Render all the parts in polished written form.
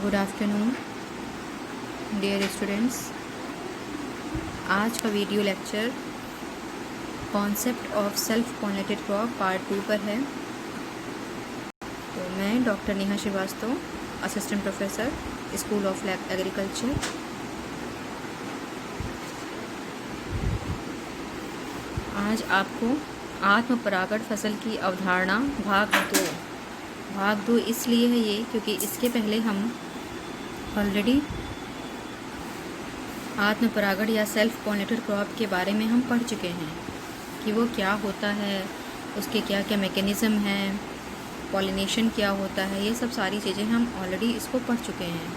Good afternoon dear students. आज का video lecture concept of self pollinated crop part 2 पर है। तो मैं doctor Neha Srivastava, assistant professor, school of agriculture. आज आपको आत्म परागण फसल की अवधारणा भाग दो इसलिए है ये क्योंकि इसके पहले हम ऑलरेडी आत्म परागण या सेल्फ पॉलिनेटेड क्रॉप के बारे में हम पढ़ चुके हैं कि वो क्या होता है, उसके क्या क्या मैकेनिज़्म है, पॉलिनेशन क्या होता है, ये सब सारी चीज़ें हम ऑलरेडी इसको पढ़ चुके हैं।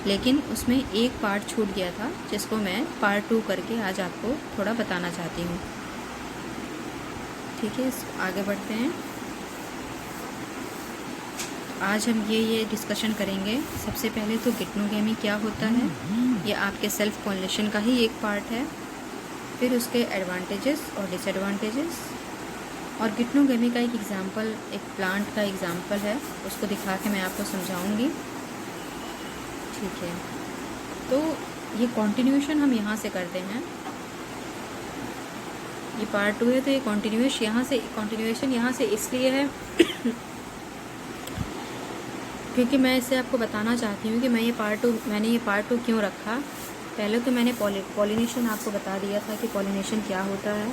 लेकिन उसमें एक पार्ट छूट गया था जिसको मैं पार्ट 2 करके आज आपको थोड़ा बताना चाहती हूँ। ठीक है, आगे बढ़ते हैं। आज हम ये डिस्कशन करेंगे। सबसे पहले तो गिटनोगेमी क्या होता है, ये आपके सेल्फ पॉलिनेशन का ही एक पार्ट है। फिर उसके एडवांटेजेस और डिसएडवांटेजेस, और गिटनोगेमी का एक एग्जांपल, एक प्लांट का एग्जांपल है, उसको दिखा के मैं आपको समझाऊंगी। ठीक है, तो ये कंटिन्यूएशन हम यहाँ से करते हैं। ये पार्ट 2 है तो ये कंटिन्यूएशन यहाँ से इसलिए है क्योंकि मैं इसे आपको बताना चाहती हूँ कि मैंने ये पार्ट 2 क्यों रखा। पहले तो मैंने पॉलिनेशन आपको बता दिया था कि पॉलिनेशन क्या होता है,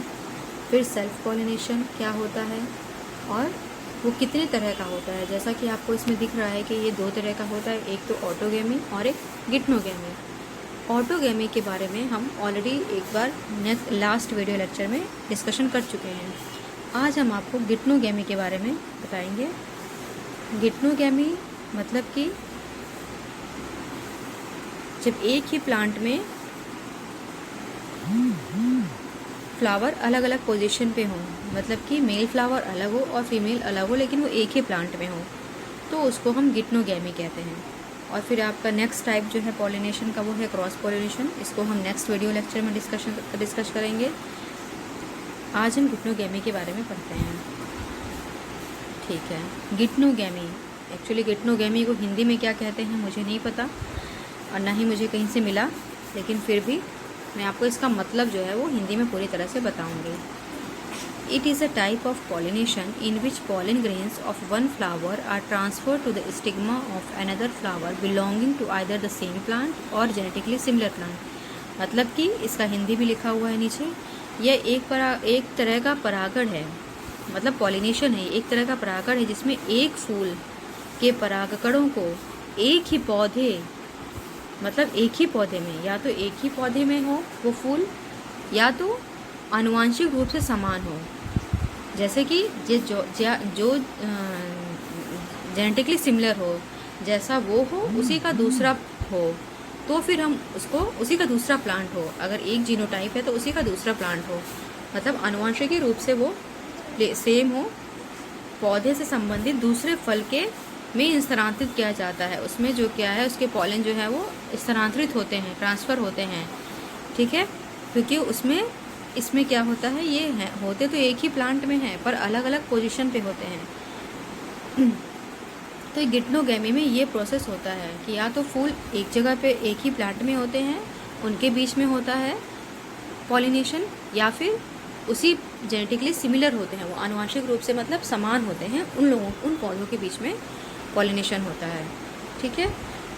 फिर सेल्फ पॉलिनेशन क्या होता है और वो कितने तरह का होता है। जैसा कि आपको इसमें दिख रहा है कि ये 2 तरह का होता है, एक तो ऑटोगेमी और एक गिटनोगेमी। ऑटोगेमी के बारे में हम ऑलरेडी एक बार लास्ट वीडियो लेक्चर में डिस्कशन कर चुके हैं। आज हम आपको गिटनोगेमी के बारे में बताएंगे। गिटनोगेमी मतलब कि जब एक ही प्लांट में फ्लावर अलग अलग पोजीशन पे हो, मतलब कि मेल फ्लावर अलग हो और फीमेल अलग हो, लेकिन वो एक ही प्लांट में हो, तो उसको हम गिटनोगेमी कहते हैं। और फिर आपका नेक्स्ट टाइप जो है पॉलिनेशन का वो है क्रॉस पॉलिनेशन। इसको हम नेक्स्ट वीडियो लेक्चर में डिस्कस करेंगे। आज हम गिटनोगेमी के बारे में पढ़ते हैं। ठीक है, गिटनोगेमी, एक्चुअली गिटनोगेमी को हिंदी में क्या कहते हैं मुझे नहीं पता और ना ही मुझे कहीं से मिला, लेकिन फिर भी मैं आपको इसका मतलब जो है वो हिंदी में पूरी तरह से बताऊंगी। It is a type of pollination in which pollen grains of one flower are transferred to the stigma of another flower belonging to either the same plant or genetically similar plant। मतलब कि इसका हिंदी भी लिखा हुआ है नीचे। यह एक तरह का परागण है, मतलब पॉलिनेशन है, एक तरह का परागण है जिसमें एक फूल के परागकणों को एक ही पौधे, मतलब एक ही पौधे में, या तो एक ही पौधे में हो वो फूल, या तो आनुवांशिक रूप से समान हो, जैसे कि जो जेनेटिकली सिमिलर हो, जैसा वो हो उसी का दूसरा हो, तो फिर हम उसको उसी का दूसरा प्लांट हो। अगर एक जीनोटाइप है तो उसी का दूसरा प्लांट हो, मतलब आनुवांशिक रूप से वो सेम हो, पौधे से संबंधित दूसरे फल के में स्थानांतरित किया जाता है। उसमें जो क्या है, उसके पॉलन जो है वो स्थानांतरित होते हैं, ट्रांसफ़र होते हैं। ठीक है, क्योंकि इसमें क्या होता है, ये है होते तो एक ही प्लांट में हैं पर अलग अलग पोजीशन पे होते हैं। तो गिटनोगेमी में ये प्रोसेस होता है कि या तो फूल एक जगह पे एक ही प्लांट में होते हैं, उनके बीच में होता है पॉलिनेशन, या फिर उसी जेनेटिकली सिमिलर होते हैं, वो आनुवांशिक रूप से मतलब समान होते हैं, उन पौधों के बीच में पॉलिनेशन होता है। ठीक है,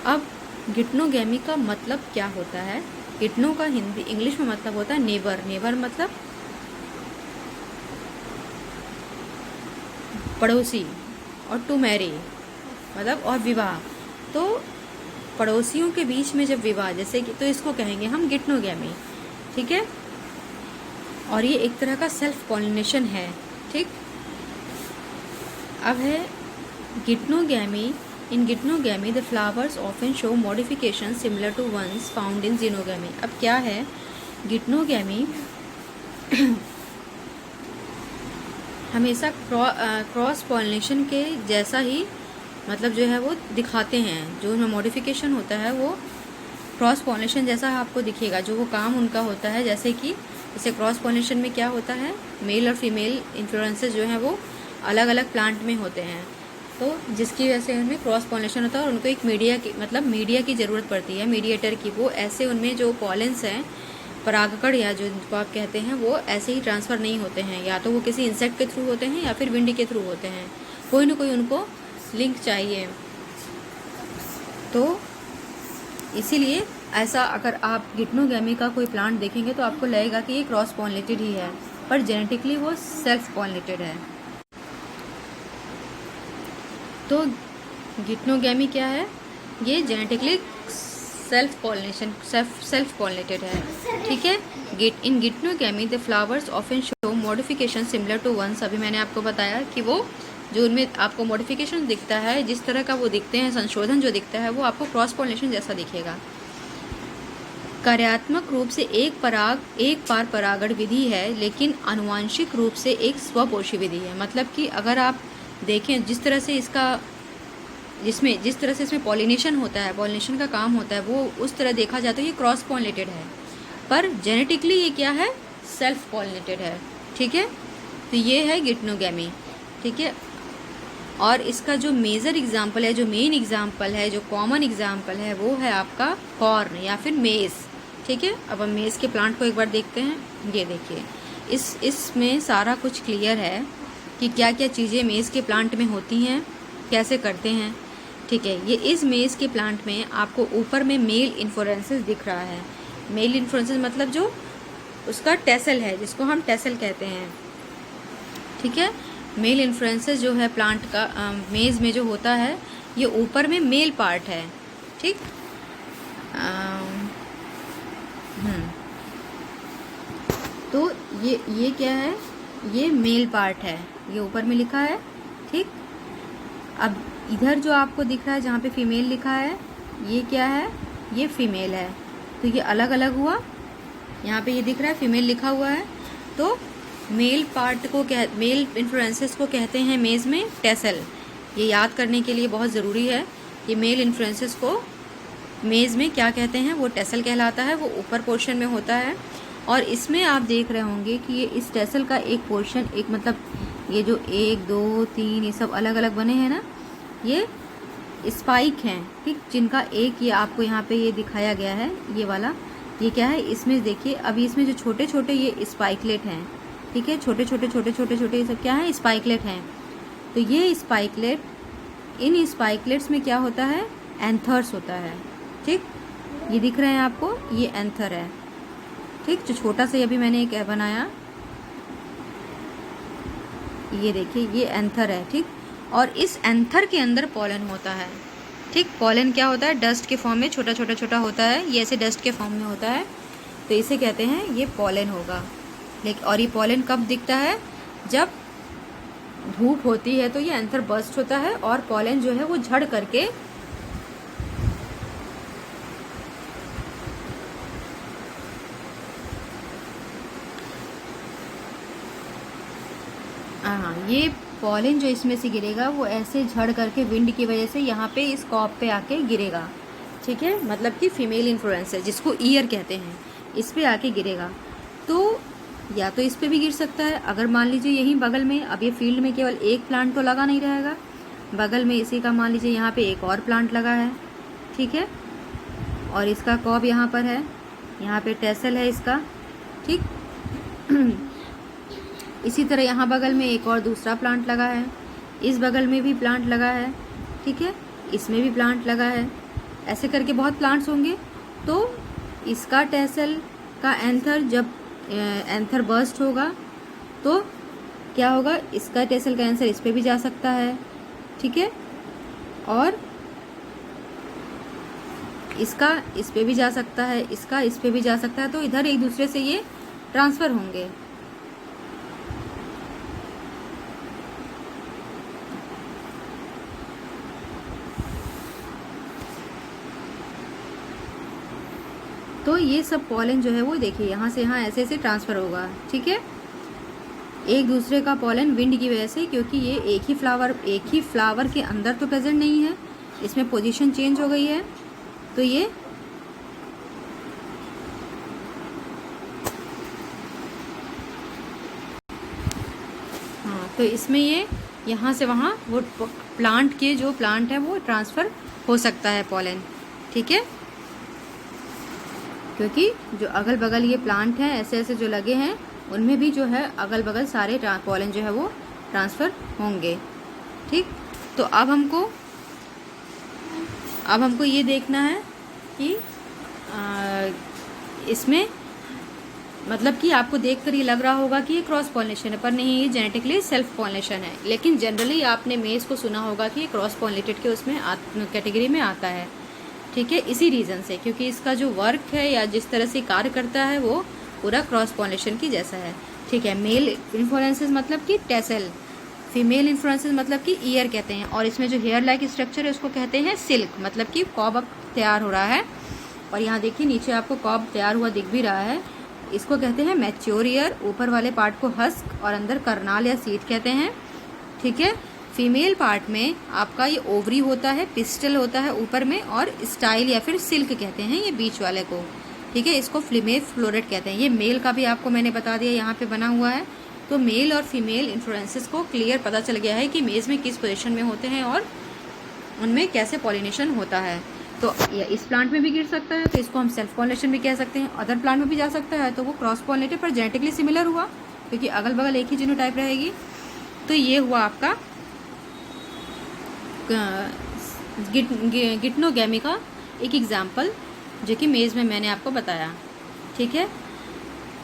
अब गिटनोगेमी का मतलब क्या होता है। गिटनो का इंग्लिश में मतलब होता है नेबर। नेबर मतलब पड़ोसी, और टू मैरी मतलब और विवाह। तो पड़ोसियों के बीच में जब विवाह, जैसे कि, तो इसको कहेंगे हम गिटनोगेमी। ठीक है, और ये एक तरह का सेल्फ पॉलिनेशन है। ठीक, अब है गिटनोगेमी। In गिटनोगेमी the flowers often show modifications similar to ones found in xenogamy। अब क्या है गिटनोगेमी हमेशा क्रॉस पॉलिनेशन के जैसा ही, मतलब जो है वो दिखाते हैं, जो उनमें मॉडिफिकेशन होता है वो क्रॉस पॉलिनेशन जैसा आपको दिखेगा, जो वो काम उनका होता है। जैसे कि जैसे क्रॉस पॉलिनेशन में क्या होता है, मेल और फीमेल इन्फ्लोरेंसेस जो हैं वो अलग अलग प्लांट में होते हैं, तो जिसकी वजह से उनमें क्रॉस पॉलिनेशन होता है और उनको एक मीडिया की ज़रूरत पड़ती है, मीडिएटर की। वो ऐसे उनमें जो पॉलेंस हैं, परागकण या जो जिनको आप कहते हैं, वो ऐसे ही ट्रांसफ़र नहीं होते हैं, या तो वो किसी इंसेक्ट के थ्रू होते हैं या फिर विंड के थ्रू होते हैं, कोई ना कोई उनको लिंक चाहिए। तो इसीलिए ऐसा अगर आप गिटनोगैमी का कोई प्लांट देखेंगे तो आपको लगेगा कि ये क्रॉस पॉलिनेटेड ही है, पर जेनेटिकली वो सेल्फ पॉलिनेटेड है। तो गिटनोगैमी क्या है? ये जेनेटिकली सेल्फ पॉलिनेटेड है, ठीक है। In geitonogamy the flowers often show modification similar to ones. अभी मैंने आपको बताया कि वो जो उनमें आपको मॉडिफिकेशन दिखता है, जिस तरह का वो दिखते हैं, संशोधन जो दिखता है, वो आपको क्रॉस पॉलिनेशन जैसा दिखेगा। कार्यात्मक रूप से एक पार परागण विधि है, लेकिन आनुवांशिक रूप से एक स्वपोषी विधि है। मतलब कि अगर आप देखें जिस तरह से इसमें पॉलिनेशन होता है, पॉलिनेशन का काम होता है, वो उस तरह देखा जाता है ये क्रॉस पॉलिनेटेड है, पर जेनेटिकली ये क्या है? सेल्फ पॉलिनेटेड है, ठीक है। तो ये है गिटनोगैमी, ठीक है। और इसका जो मेजर एग्जाम्पल है, जो मेन एग्जाम्पल है, जो कॉमन एग्जाम्पल है, वो है आपका कॉर्न या फिर मेज़, ठीक है। अब हम मेज़ के प्लांट को एक बार देखते हैं। ये देखिए, इसमें सारा कुछ क्लियर है कि क्या क्या चीज़ें मेज़ के प्लांट में होती हैं, कैसे करते हैं, ठीक है। ये इस मेज़ के प्लांट में आपको ऊपर में मेल इन्फ्लोरेंसेस दिख रहा है। मेल इन्फ्लोरेंसेस मतलब जो उसका टेसल है, जिसको हम टेसल कहते हैं, ठीक है। मेल इन्फ्लोरेंसेस जो है प्लांट का मेज़ में जो होता है, ये ऊपर में मेल पार्ट है, ठीक। तो ये क्या है? ये मेल पार्ट है, ये ऊपर में लिखा है, ठीक। अब इधर जो आपको दिख रहा है जहाँ पे फीमेल लिखा है, ये क्या है? ये फीमेल है। तो ये अलग अलग हुआ, यहाँ पे ये दिख रहा है फीमेल लिखा हुआ है। तो मेल इन्फ्लोरेंसेस को कहते हैं मेज़ में टेसल। ये याद करने के लिए बहुत ज़रूरी है कि मेल इन्फ्लोरेंसेस को मेज़ में क्या कहते हैं, वो टेसल कहलाता है, वो ऊपर पोर्शन में होता है। और इसमें आप देख रहे होंगे कि ये इस टेसल का एक पोर्शन, एक मतलब ये जो 1 2 3 ये सब अलग अलग बने हैं ना, ये स्पाइक हैं, ठीक, जिनका एक ये आपको यहाँ पे ये दिखाया गया है, ये वाला। ये क्या है? इसमें देखिए, अभी इसमें जो छोटे छोटे ये स्पाइकलेट हैं, ठीक है, छोटे छोटे ये सब क्या है? स्पाइकलेट हैं। तो ये स्पाइकलेट, इन स्पाइकलेट्स में क्या होता है? एंथर्स होता है, ठीक। ये दिख रहे हैं आपको, ये एंथर है, ठीक। जो छोटा सा अभी मैंने एक बनाया, ये देखिए, ये एंथर है, ठीक। और इस एंथर के अंदर पॉलन होता है, ठीक। पॉलन क्या होता है? डस्ट के फॉर्म में छोटा होता है, ये ऐसे डस्ट के फॉर्म में होता है, तो इसे कहते हैं ये पॉलन होगा। लेकिन और ये पॉलन कब दिखता है? जब धूप होती है तो ये एंथर बर्स्ट होता है और पॉलन जो है वो झड़ करके ये पॉलन जो इसमें से गिरेगा वो ऐसे झड़ करके विंड की वजह से यहाँ पे इस कॉप पे आके गिरेगा, ठीक है। मतलब कि फीमेल इन्फ्लोरेंस है, जिसको ईयर कहते हैं, इस पे आके गिरेगा। तो या तो इस पे भी गिर सकता है, अगर मान लीजिए यहीं बगल में, अब ये फील्ड में केवल एक प्लांट तो लगा नहीं रहेगा, बगल में इसी का मान लीजिए यहाँ पे एक और प्लांट लगा है, ठीक है, और इसका कॉब यहाँ पर है, यहाँ पे टेसल है इसका, ठीक। इसी तरह यहाँ बगल में एक और दूसरा प्लांट लगा है, इस बगल में भी प्लांट लगा है, ठीक है, इसमें भी प्लांट लगा है, ऐसे करके बहुत प्लांट्स होंगे। तो इसका टेसल का एंथर, जब एंथर बर्स्ट होगा तो क्या होगा? इसका टेसल का एंथर इस पे भी जा सकता है, ठीक है, और इसका इस पे भी जा सकता है, इसका इस पे भी जा सकता है। तो इधर एक दूसरे से ये ट्रांसफ़र होंगे। तो ये सब पॉलन जो है वो देखिए यहाँ से यहाँ ऐसे ऐसे ट्रांसफ़र होगा, ठीक है, एक दूसरे का पॉलन विंड की वजह से, क्योंकि ये एक ही फ्लावर के अंदर तो प्रेजेंट नहीं है, इसमें पोजीशन चेंज हो गई है। तो ये हाँ, तो इसमें ये यहाँ से वहाँ वो प्लांट के जो प्लांट है वो ट्रांसफ़र हो सकता है पॉलन, ठीक है। क्योंकि जो अगल बगल ये प्लांट हैं ऐसे ऐसे जो लगे हैं उनमें भी जो है अगल बगल सारे पॉलन जो है वो ट्रांसफ़र होंगे, ठीक। तो अब हमको ये देखना है कि इसमें मतलब कि आपको देखकर ये लग रहा होगा कि ये क्रॉस पॉलिनेशन है, पर नहीं, ये जेनेटिकली सेल्फ पॉलिनेशन है। लेकिन जनरली आपने मेज़ को सुना होगा कि ये क्रॉस पॉलिनेटेड के उसमें कैटेगरी में आता है, ठीक है। इसी रीज़न से, क्योंकि इसका जो वर्क है या जिस तरह से कार्य करता है वो पूरा क्रॉस पॉलिनेशन की जैसा है, ठीक है। मेल इन्फ्लोरेंसेस मतलब कि टेसल, फीमेल इन्फ्लोरेंसेस मतलब कि ईयर कहते हैं, और इसमें जो हेयर लाइक स्ट्रक्चर है उसको कहते हैं सिल्क, मतलब कि कॉब अब तैयार हो रहा है। और यहाँ देखिए नीचे आपको कॉब तैयार हुआ दिख भी रहा है, इसको कहते हैं मैच्योर ईयर। ऊपर वाले पार्ट को हस्क और अंदर करनाल या सीड कहते हैं, ठीक है। फीमेल पार्ट में आपका ये ओवरी होता है, पिस्टल होता है ऊपर में, और स्टाइल या फिर सिल्क कहते हैं ये बीच वाले को, ठीक है। इसको फ्लीमेल फ्लोरेट कहते हैं। ये मेल का भी आपको मैंने बता दिया, यहाँ पे बना हुआ है। तो मेल और फीमेल इन्फ्लोरेंसेस को क्लियर पता चल गया है कि मेज में किस पोजीशन में होते हैं और उनमें कैसे पॉलिनेशन होता है। तो इस प्लांट में भी गिर सकता है, तो इसको हम सेल्फ पॉलिनेशन भी कह सकते हैं। अदर प्लांट में भी जा सकता है, तो वो क्रॉस पॉलिनेटेड पर जेनेटिकली सिमिलर हुआ, क्योंकि अगल बगल एक ही जीनोटाइप रहेगी। तो ये हुआ आपका गिटनोगैमी का एक एग्जाम्पल, जो कि मेज़ में मैंने आपको बताया, ठीक है।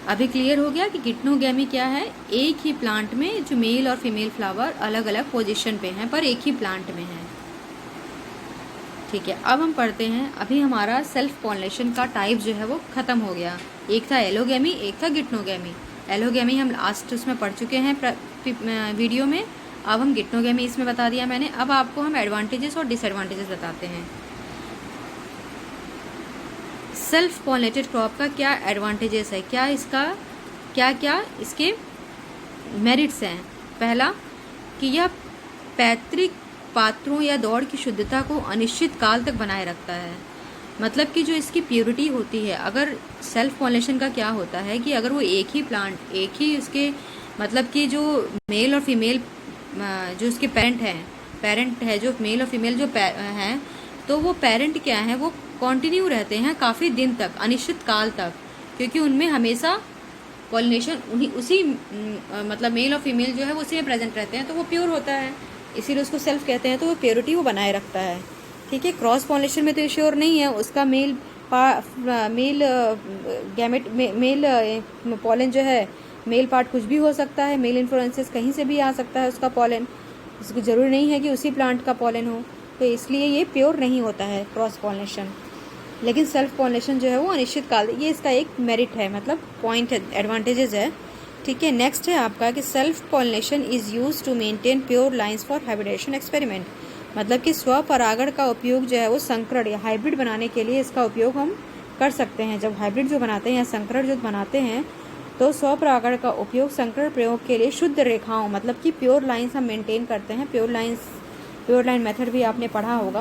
अभी क्लियर हो गया कि गिटनोगैमी क्या है। एक ही प्लांट में जो मेल और फीमेल फ्लावर अलग अलग पोजीशन पे हैं, पर एक ही प्लांट में है, ठीक है। अब हम पढ़ते हैं, अभी हमारा सेल्फ पॉलिनेशन का टाइप जो है वो ख़त्म हो गया। एक था एलोगैमी, एक था गिटनोगैमी। एलोगैमी हम लास्ट उसमें पढ़ चुके हैं वीडियो में। अब हम गिटनोगैमी इसमें बता दिया मैंने। अब आपको हम एडवांटेजेस और डिसएडवांटेजेस बताते हैं। सेल्फ पॉलिनेटेड क्रॉप का क्या एडवांटेजेस है, क्या इसके मेरिट्स हैं। पहला कि यह पैतृक पात्रों या दौड़ की शुद्धता को अनिश्चित काल तक बनाए रखता है। मतलब कि जो इसकी प्योरिटी होती है, अगर सेल्फ पॉलिनेशन का क्या होता है कि अगर वो एक ही प्लांट, एक ही उसके मतलब कि जो मेल और फीमेल जो उसके पेरेंट है, जो मेल और फीमेल जो हैं, तो वो पेरेंट क्या है, वो कंटिन्यू रहते हैं काफ़ी दिन तक, अनिश्चित काल तक, क्योंकि उनमें हमेशा पॉलिनेशन उसी मतलब मेल और फीमेल जो है वो उसी में प्रेजेंट रहते हैं, तो वो प्योर होता है, इसीलिए उसको सेल्फ कहते हैं। तो वो प्योरिटी वो बनाए रखता है, ठीक है। क्रॉस पॉलिनेशन में तो श्योर नहीं है, उसका मेल पॉलन जो है, मेल पार्ट कुछ भी हो सकता है, मेल इन्फ्लोरेंसेस कहीं से भी आ सकता है उसका पॉलन, इसको ज़रूरी नहीं है कि उसी प्लांट का पॉलन हो, तो इसलिए ये प्योर नहीं होता है क्रॉस पॉलिनेशन। लेकिन सेल्फ पॉलिनेशन जो है वो अनिश्चित काल, ये इसका एक मेरिट है, मतलब पॉइंट है, एडवांटेजेस है, ठीक है। नेक्स्ट है आपका कि self pollination is use to maintain pure lines for hybridization experiment. मतलब कि स्वपरागण का उपयोग जो है वो संकरण या हाइब्रिड बनाने के लिए इसका उपयोग हम कर सकते हैं। जब हाइब्रिड जो बनाते हैं या संकरण जो बनाते हैं, तो स्वपरागण का उपयोग संकरण प्रयोग के लिए शुद्ध रेखाओं, मतलब कि प्योर लाइन्स हम मेंटेन करते हैं। प्योर लाइन मेथड भी आपने पढ़ा होगा,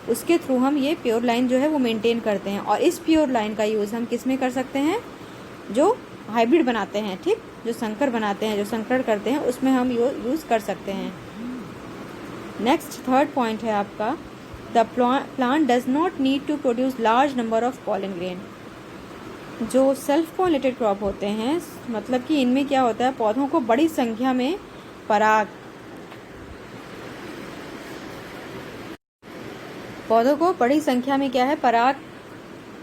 उसके थ्रू हम ये प्योर लाइन जो है वो मेंटेन करते हैं। और इस प्योर लाइन का यूज़ हम किस में कर सकते हैं, जो हाइब्रिड बनाते हैं, ठीक, जो संकर बनाते हैं, जो संकरण करते हैं, उसमें हम यूज़ कर सकते हैं। नेक्स्ट थर्ड पॉइंट है आपका, the plant does not need to produce large number of pollen grain. जो सेल्फ पॉलिनेटेड क्रॉप होते हैं, मतलब कि इनमें क्या होता है, पौधों को बड़ी संख्या में पराग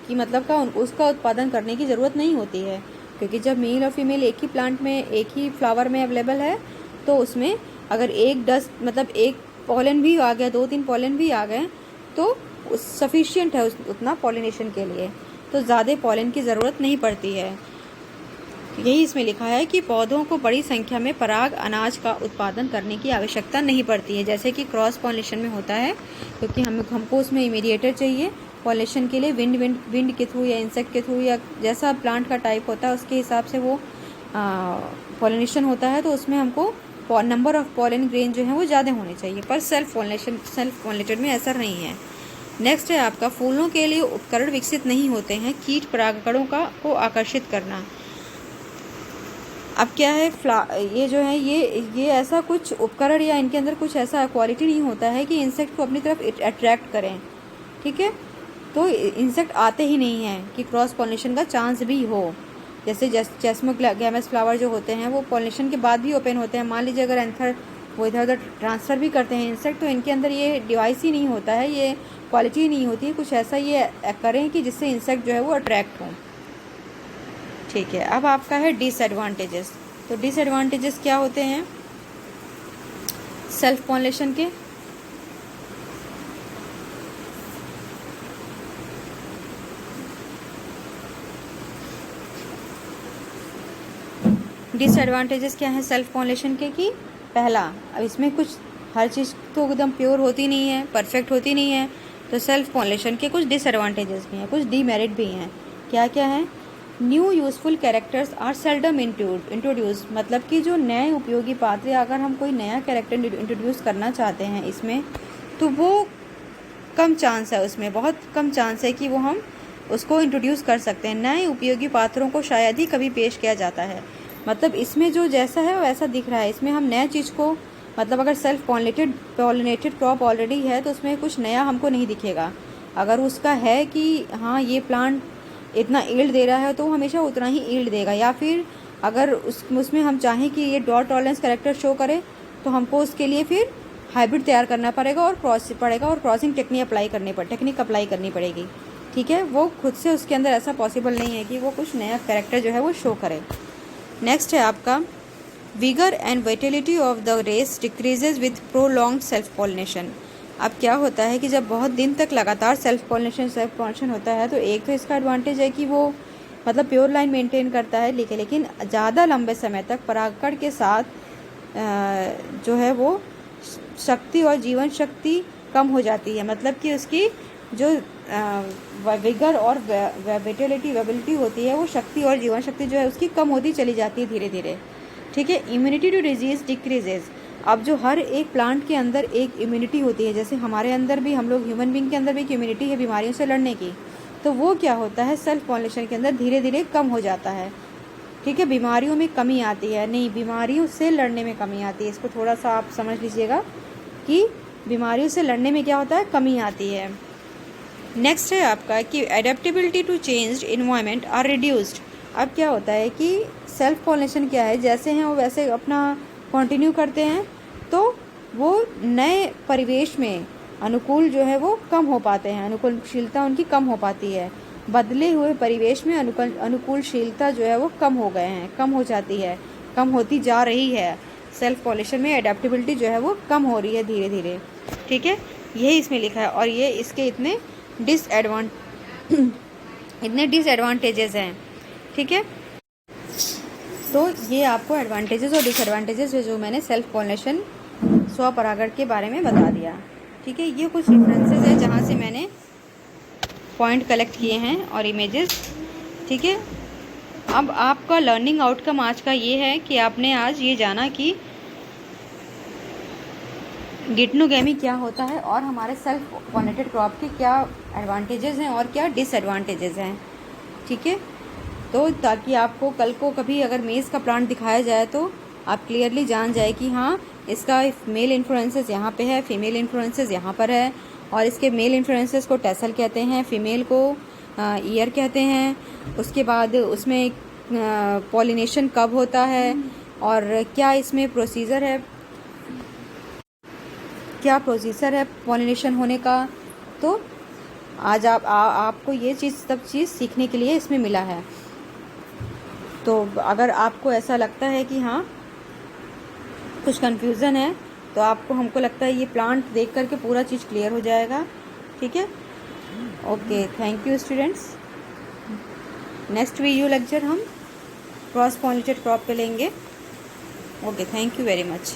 की मतलब का उसका उत्पादन करने की ज़रूरत नहीं होती है, क्योंकि जब मेल और फीमेल एक ही प्लांट में, एक ही फ्लावर में अवेलेबल है, तो उसमें अगर एक पॉलन भी आ गया, 2-3 पॉलन भी आ गए, तो सफिशिएंट है उतना पॉलिनेशन के लिए, तो ज़्यादा पॉलन की ज़रूरत नहीं पड़ती है। यही इसमें लिखा है कि पौधों को बड़ी संख्या में पराग अनाज का उत्पादन करने की आवश्यकता नहीं पड़ती है, जैसे कि क्रॉस पॉलिनेशन में होता है, क्योंकि हमको उसमें इमीडिएटर चाहिए पॉलिनेशन के लिए, विंड के थ्रू या इंसेक्ट के थ्रू या जैसा प्लांट का टाइप होता है उसके हिसाब से वो पॉलिनेशन होता है, तो उसमें हमको नंबर ऑफ पॉलन ग्रेन जो है वो ज़्यादा होने चाहिए। पर सेल्फ पॉलिनेटेड में ऐसा नहीं है। नेक्स्ट है आपका, फूलों के लिए उपकरण विकसित नहीं होते हैं कीट परागकणों को आकर्षित करना। अब क्या है, ये जो है ये ऐसा कुछ उपकरण या इनके अंदर कुछ ऐसा क्वालिटी नहीं होता है कि इंसेक्ट को अपनी तरफ अट्रैक्ट करें, ठीक है। तो इंसेक्ट आते ही नहीं हैं कि क्रॉस पॉलिनेशन का चांस भी हो। जैसे चेस्मोगैमस फ्लावर जो होते हैं वो पॉलिनेशन के बाद भी ओपन होते हैं। मान लीजिए अगर एंथर वो इधर उधर ट्रांसफ़र भी करते हैं इंसेक्ट, तो इनके अंदर ये डिवाइस ही नहीं होता है, ये क्वालिटी ही नहीं होती है, कुछ ऐसा ये करें कि जिससे इंसेक्ट जो है वो अट्रैक्ट हों, ठीक है। अब आपका है डिसएडवांटेजेस। तो डिसएडवांटेजेस क्या होते हैं सेल्फ पॉलिनेशन के? डिसएडवांटेजेस क्या है सेल्फ पॉलिनेशन के? कि पहला, अब इसमें कुछ हर चीज़ तो एकदम प्योर होती नहीं है, परफेक्ट होती नहीं है, तो सेल्फ पॉलिनेशन के कुछ डिसएडवांटेजेस भी हैं, कुछ डीमेरिट भी हैं। क्या क्या है? New useful characters are seldom introduce, मतलब कि जो नए उपयोगी पात्र, अगर हम कोई नया कैरेक्टर इंट्रोड्यूस करना चाहते हैं इसमें, तो वो कम चांस है, उसमें बहुत कम चांस है कि वो हम उसको इंट्रोड्यूस कर सकते हैं। नए उपयोगी पात्रों को शायद ही कभी पेश किया जाता है। मतलब इसमें जो जैसा है वैसा दिख रहा है, इसमें हम नया चीज़ को, मतलब अगर सेल्फ पॉलिनेटेड क्रॉप ऑलरेडी है तो उसमें कुछ नया हमको नहीं दिखेगा। अगर उसका है कि हाँ ये प्लांट इतना ईल्ड दे रहा है तो वो हमेशा उतना ही ईल्ड देगा, या फिर अगर उसमें हम चाहें कि ये ड्रॉट टॉलरेंस कैरेक्टर शो करे तो हमको उसके लिए फिर हाइब्रिड तैयार करना पड़ेगा और क्रॉसिंग टेक्निक अप्लाई करनी पड़ेगी, ठीक है। वो खुद से उसके अंदर ऐसा पॉसिबल नहीं है कि वो कुछ नया कैरेक्टर जो है वो शो करे। नेक्स्ट है आपका vigour and vitality of the race decreases with prolong self pollination. अब क्या होता है कि जब बहुत दिन तक लगातार सेल्फ पॉलिनेशन होता है तो एक तो इसका एडवांटेज है कि वो मतलब प्योर लाइन मेंटेन करता है, लेकिन ज़्यादा लंबे समय तक परागकण के साथ जो है वो शक्ति और जीवन शक्ति कम हो जाती है। मतलब कि उसकी जो विगर और वेबिलिटी होती है, वो शक्ति और जीवन शक्ति जो है उसकी कम होती चली जाती है धीरे धीरे, ठीक है। Immunity to disease decreases. अब जो हर एक प्लांट के अंदर एक इम्यूनिटी होती है, जैसे हमारे अंदर भी, हम लोग ह्यूमन बींग के अंदर भी एक इम्यूनिटी है बीमारियों से लड़ने की, तो वो क्या होता है सेल्फ पॉलिनेशन के अंदर धीरे धीरे कम हो जाता है, ठीक है। बीमारियों में कमी आती है, नहीं बीमारियों से लड़ने में कमी आती है। इसको थोड़ा सा आप समझ लीजिएगा कि बीमारियों से लड़ने में क्या होता है, कमी आती है। नेक्स्ट है आपका कि adaptability to changed environment are reduced. अब क्या होता है कि सेल्फ पॉलिनेशन क्या है, जैसे हैं वो वैसे अपना कंटिन्यू करते हैं, तो वो नए परिवेश में अनुकूल जो है वो कम हो पाते हैं, अनुकूलशीलता उनकी कम हो पाती है। बदले हुए परिवेश में अनुकूलशीलता जो है वो कम हो गए हैं, कम हो जाती है, कम होती जा रही है। सेल्फ पॉलिनेशन में एडेप्टेबिलिटी जो है वो कम हो रही है धीरे धीरे, ठीक है। यही इसमें लिखा है और ये इसके इतने डिसएडवांटेजेस हैं, ठीक है। तो ये आपको एडवांटेजेस और डिसएडवांटेजेस जो मैंने सेल्फ पॉलिनेशन स्वपरागण के बारे में बता दिया, ठीक है। ये कुछ रेफरेंसेस है जहाँ से मैंने पॉइंट कलेक्ट किए हैं और इमेजेस, ठीक है। अब आपका लर्निंग आउटकम आज का ये है कि आपने आज ये जाना कि गिटनोगेमी क्या होता है और हमारे सेल्फ पॉलिनेटेड क्रॉप के क्या एडवांटेजेस हैं और क्या डिसएडवांटेजेस हैं, ठीक है। तो ताकि आपको कल को कभी अगर मेज़ का प्लांट दिखाया जाए तो आप क्लियरली जान जाए कि हाँ इसका मेल इन्फ्लुएंसेस यहाँ पे है, फीमेल इन्फ्लुएंसेस यहाँ पर है, और इसके मेल इन्फ्लुएंसेस को टेसल कहते हैं, फीमेल को ईयर कहते हैं। उसके बाद उसमें पॉलिनेशन कब होता है और क्या इसमें प्रोसीजर है, क्या प्रोसीजर है पॉलिनेशन होने का। तो आज आपको ये सब चीज़ सीखने के लिए इसमें मिला है। तो अगर आपको ऐसा लगता है कि हाँ कुछ कन्फ्यूज़न है तो आपको, हमको लगता है ये प्लांट देख करके पूरा चीज़ क्लियर हो जाएगा, ठीक है। Okay, thank you students. Next video lecture हम क्रॉस पॉलिनेटेड क्रॉप पे लेंगे। Okay, thank you very much.